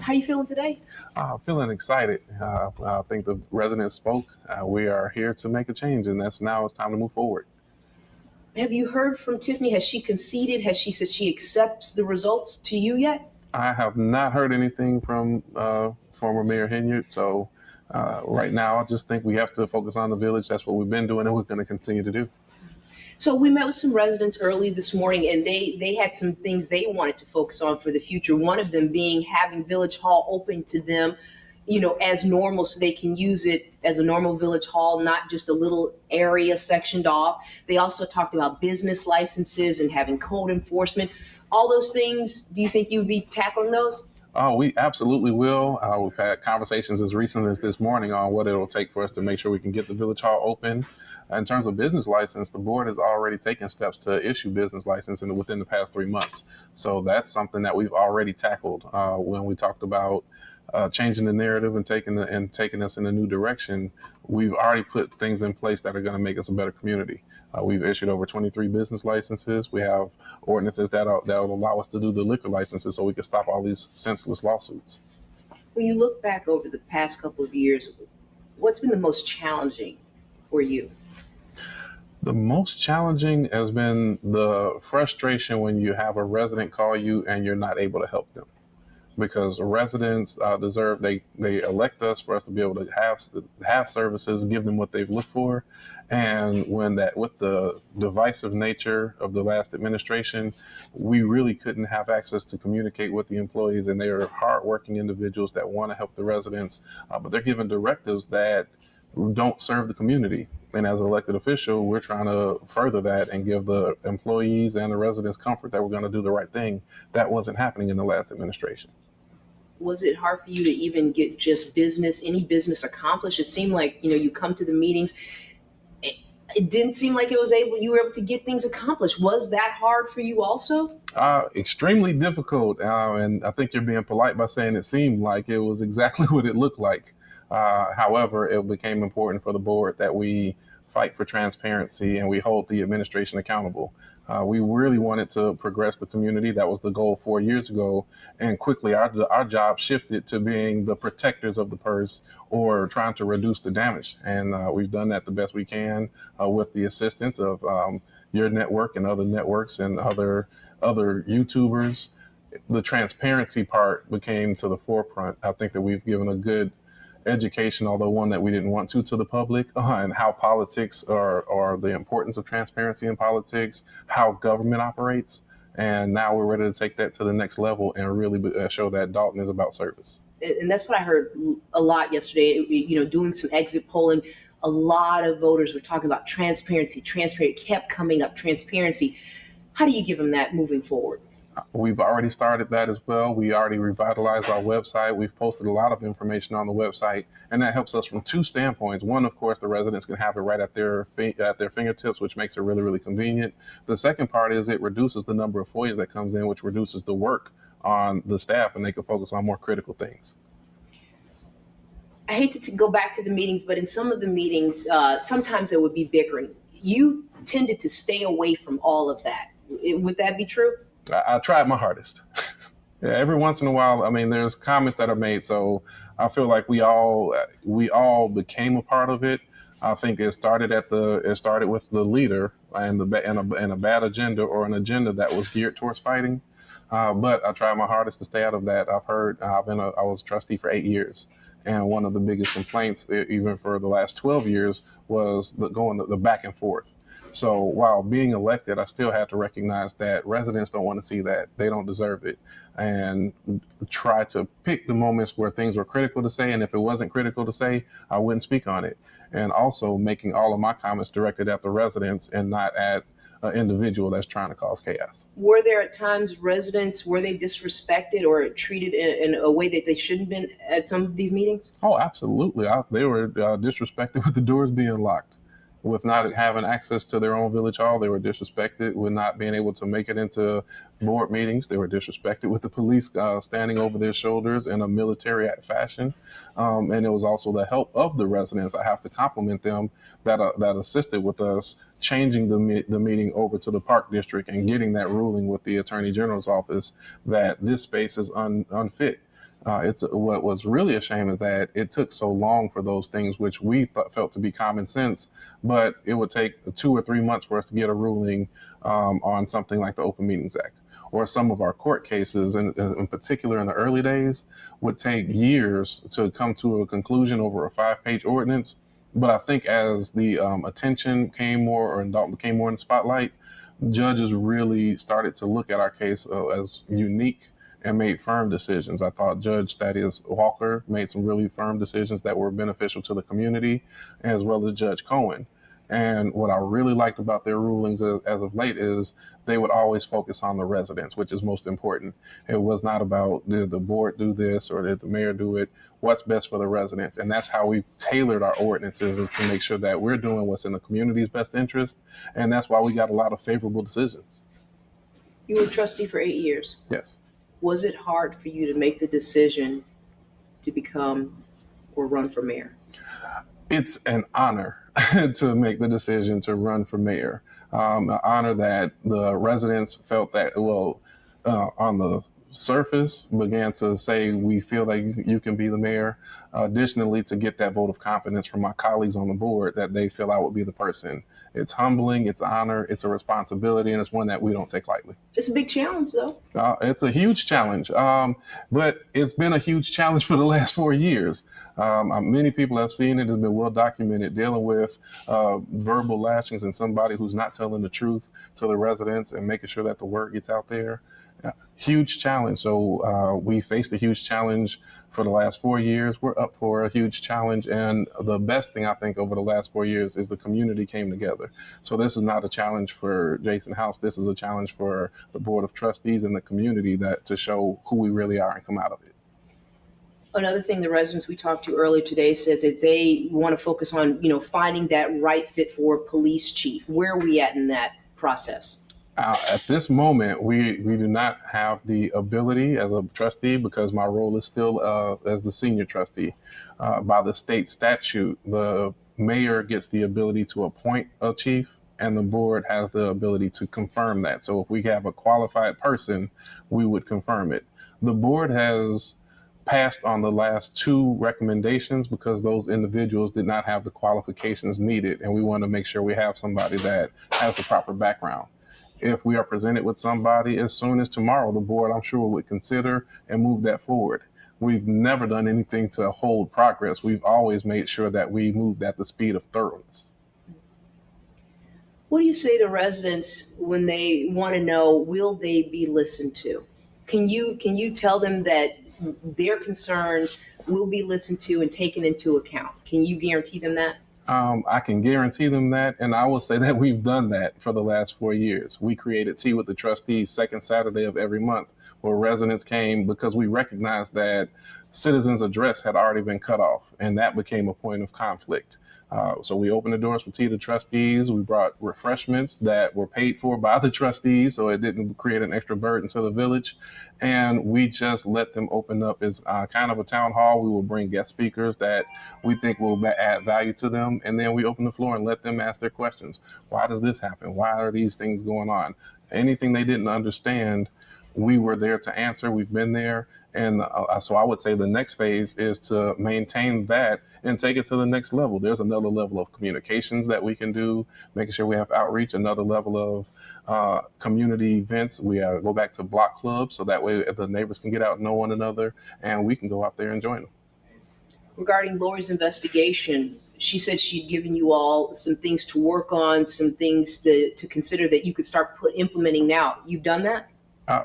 How you feeling today? Feeling excited. I think the residents spoke. We are here to make a change, and now it's time to move forward. Have you heard from Tiffany? Has she conceded? Has she said she accepts the results to you yet? I have not heard anything from former Mayor Henyard, so right now I just think we have to focus on the village. That's what we've been doing, and we're going to continue to do. So we met with some residents early this morning, and they had some things they wanted to focus on for the future. One of them being having Village Hall open to them, as normal, so they can use it as a normal Village Hall, not just a little area sectioned off. They also talked about business licenses and having code enforcement. All those things. Do you think you'd be tackling those? Oh, we absolutely will. We've had conversations as recent as this morning on what it'll take for us to make sure we can get the Village Hall open. In terms of business license, the board has already taken steps to issue business license within the past 3 months. So that's something that we've already tackled when we talked about changing the narrative and taking us in a new direction. We've already put things in place that are going to make us a better community. We've issued over 23 business licenses. We have ordinances that'll allow us to do the liquor licenses so we can stop all these senseless lawsuits. When you look back over the past couple of years, what's been the most challenging for you? The most challenging has been the frustration when you have a resident call you and you're not able to help them. Because residents they elect us for us to be able to have services, give them what they've looked for, and with the divisive nature of the last administration, we really couldn't have access to communicate with the employees, and they are hardworking individuals that want to help the residents, but they're given directives that don't serve the community. And as an elected official, we're trying to further that and give the employees and the residents comfort that we're going to do the right thing. That wasn't happening in the last administration. Was it hard for you to even get just any business accomplished? It seemed like, you come to the meetings. It didn't seem like you were able to get things accomplished. Was that hard for you also? Extremely difficult. And I think you're being polite by saying it seemed like. It was exactly what it looked like. However, it became important for the board that we fight for transparency and we hold the administration accountable. We really wanted to progress the community. That was the goal 4 years ago. And quickly, our job shifted to being the protectors of the purse or trying to reduce the damage. And we've done that the best we can with the assistance of your network and other networks and other YouTubers. The transparency part became to the forefront. I think that we've given a good education, although one that we didn't want to the public, and how politics or the importance of transparency in politics, how government operates. And now we're ready to take that to the next level and really show that Dalton is about service. And that's what I heard a lot yesterday, doing some exit polling. A lot of voters were talking about transparency. Transparency kept coming up, transparency. How do you give them that moving forward? We've already started that as well. We already revitalized our website. We've posted a lot of information on the website, and that helps us from two standpoints. One, of course, the residents can have it right at their fingertips, which makes it really, really convenient. The second part is it reduces the number of FOIAs that comes in, which reduces the work on the staff, and they can focus on more critical things. I hate to go back to the meetings, but in some of the meetings, sometimes there would be bickering. You tended to stay away from all of that. Would that be true? I tried my hardest. Yeah, every once in a while, there's comments that are made, so I feel like we all became a part of it. I think it started with the leader and a bad agenda or an agenda that was geared towards fighting. But I tried my hardest to stay out of that. I was trustee for 8 years. And one of the biggest complaints, even for the last 12 years, was the back and forth. So while being elected, I still had to recognize that residents don't want to see that. They don't deserve it. And try to pick the moments where things were critical to say. And if it wasn't critical to say, I wouldn't speak on it. And also making all of my comments directed at the residents and not at an individual that's trying to cause chaos. Were there at times residents, were they disrespected or treated in a way that they shouldn't have been at some of these meetings? Oh, absolutely. They were disrespected with the doors being locked. With not having access to their own village hall, they were disrespected with not being able to make it into board meetings. They were disrespected with the police standing over their shoulders in a military fashion. And it was also the help of the residents. I have to compliment them that assisted with us changing the meeting over to the Park District and getting that ruling with the Attorney General's office that this space is unfit. It's what was really a shame is that it took so long for those things, which we felt to be common sense, but it would take 2 or 3 months for us to get a ruling on something like the Open Meetings Act. Or some of our court cases, in particular in the early days, would take years to come to a conclusion over a 5-page ordinance. But I think as the attention came more or became more in the spotlight, judges really started to look at our case as unique and made firm decisions. I thought Judge Thaddeus Walker made some really firm decisions that were beneficial to the community, as well as Judge Cohen. And what I really liked about their rulings as of late is they would always focus on the residents, which is most important. It was not about did the board do this or did the mayor do it, what's best for the residents. And that's how we tailored our ordinances, is to make sure that we're doing what's in the community's best interest. And that's why we got a lot of favorable decisions. You were trustee for 8 years. Yes. Was it hard for you to make the decision to become or run for mayor? It's an honor to make the decision to run for mayor. An honor that the residents felt that, on the surface, began to say, we feel that you can be the mayor. Additionally, to get that vote of confidence from my colleagues on the board that they feel I would be the person. It's humbling, it's honor, it's a responsibility, and it's one that we don't take lightly. It's a big challenge, though. It's a huge challenge, but it's been a huge challenge for the last 4 years. Many people have seen it. It's been well documented, dealing with verbal lashings and somebody who's not telling the truth to the residents and making sure that the word gets out there. Huge challenge. So we faced a huge challenge for the last 4 years. We're up for a huge challenge. And the best thing I think over the last 4 years is the community came together. So this is not a challenge for Jason House. This is a challenge for the Board of Trustees and the community to show who we really are and come out of it. Another thing the residents we talked to earlier today said that they want to focus on, finding that right fit for police chief. Where are we at in that process? At this moment, we do not have the ability as a trustee, because my role is still as the senior trustee. By the state statute, the mayor gets the ability to appoint a chief, and the board has the ability to confirm that. So if we have a qualified person, we would confirm it. The board has passed on the last 2 recommendations because those individuals did not have the qualifications needed, and we want to make sure we have somebody that has the proper background. If we are presented with somebody as soon as tomorrow, the board, I'm sure, would consider and move that forward. We've never done anything to hold progress. We've always made sure that we moved at the speed of thoroughness. What do you say to residents when they want to know, will they be listened to? Can you tell them that their concerns will be listened to and taken into account? Can you guarantee them that? I can guarantee them that, and I will say that we've done that for the last 4 years. We created Tea with the Trustees second Saturday of every month, where residents came because we recognized that citizens' address had already been cut off, and that became a point of conflict. So we opened the doors for Tea to Trustees. We brought refreshments that were paid for by the trustees, so it didn't create an extra burden to the village. And we just let them open up as kind of a town hall. We will bring guest speakers that we think will add value to them. And then we open the floor and let them ask their questions. Why does this happen? Why are these things going on? Anything they didn't understand, we were there to answer. We've been there. And so I would say the next phase is to maintain that and take it to the next level. There's another level of communications that we can do, making sure we have outreach, another level of community events. We go back to block clubs, so that way the neighbors can get out and know one another, and we can go out there and join them. Regarding Lori's investigation, she said she'd given you all some things to work on, some things to consider that you could start implementing now. You've done that?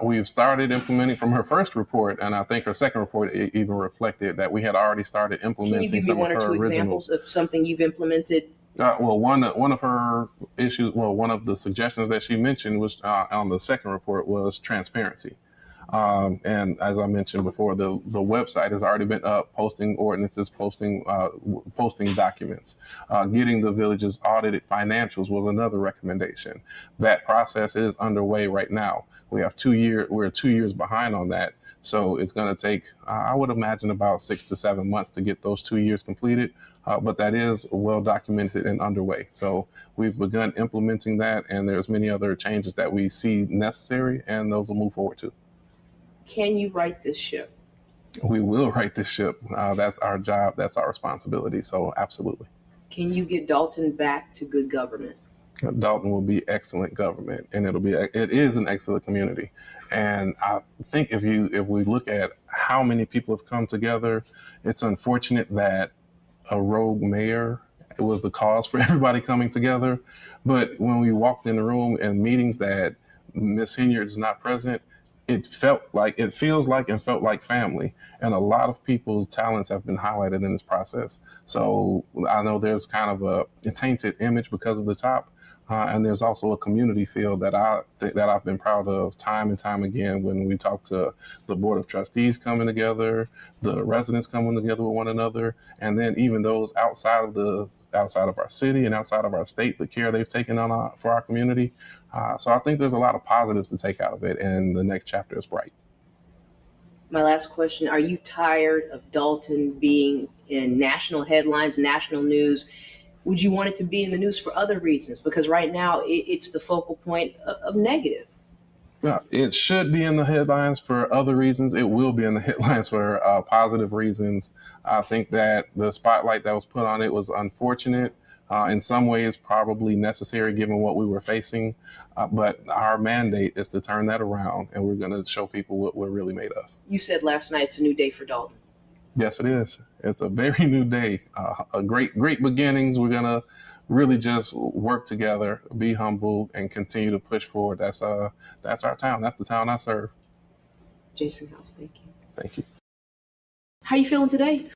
We've started implementing from her first report, and I think her second report even reflected that we had already started implementing some of her original. Can you give me one or two examples of something you've implemented? One of her issues, one of the suggestions that she mentioned was on the second report was transparency. And as I mentioned before, the website has already been up, posting ordinances, posting documents. Getting the village's audited financials was another recommendation. That process is underway right now. We're 2 years behind on that. So it's going to take, I would imagine, about 6 to 7 months to get those 2 years completed. But that is well documented and underway. So we've begun implementing that, and there's many other changes that we see necessary, and those will move forward too. Can you right this ship? We will right this ship. That's our job. That's our responsibility. So absolutely. Can you get Dalton back to good government? Dalton will be excellent government, and it is an excellent community. And I think if we look at how many people have come together, it's unfortunate that a rogue mayor was the cause for everybody coming together. But when we walked in the room and meetings that Miss Henyard is not present, it feels like and felt like family. And a lot of people's talents have been highlighted in this process. So I know there's kind of a tainted image because of the top. And there's also a community feel that I've been proud of time and time again when we talk to the board of trustees coming together, the residents coming together with one another, and then even those outside of our city and outside of our state, the care they've taken on for our community. So I think there's a lot of positives to take out of it, and the next chapter is bright. My last question, are you tired of Dalton being in national headlines, national news? Would you want it to be in the news for other reasons? Because right now it's the focal point of negative. Yeah, it should be in the headlines for other reasons. It will be in the headlines for positive reasons. I think that the spotlight that was put on it was unfortunate. In some ways, probably necessary given what we were facing. But our mandate is to turn that around, and we're going to show people what we're really made of. You said last night it's a new day for Dalton. Yes, it is. It's a very new day. A great beginnings. We're going to really just work together, be humble, and continue to push forward. That's our town. That's the town I serve. Jason House, thank you. Thank you. How you feeling today?